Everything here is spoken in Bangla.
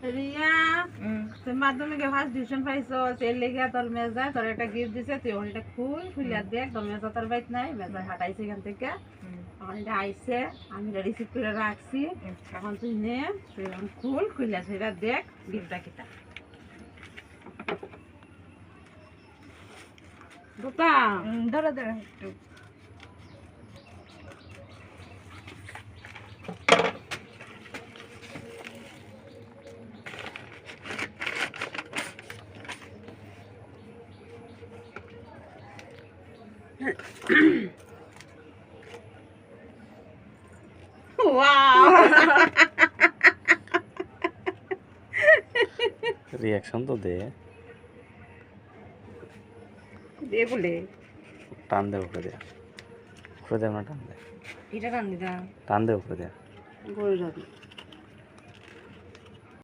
রিয়া তুই মাধ্যমিকে ফার্স্ট ডিভিশন পাইছো এর লেগে তোর মেজা তোর একটা গিফট দিছে তুই ওটা খুলে দেখ তোর মেজা তোর বাইত নাই মেজা হাঁটাইছে এখান থেকে এখন এটা আইসে আমি এটা রিসিভ করে রাখছি এখন তুই নে তুই এখন খুলে সেটা দেখ গিফটটা কিটা দুটা ধরো ধরো একটু रिएक्शन तो दे বলে टान दे ऊपर दे ना टान दे এটা রান্নি দা टान दे ऊपर दे গরু যাবি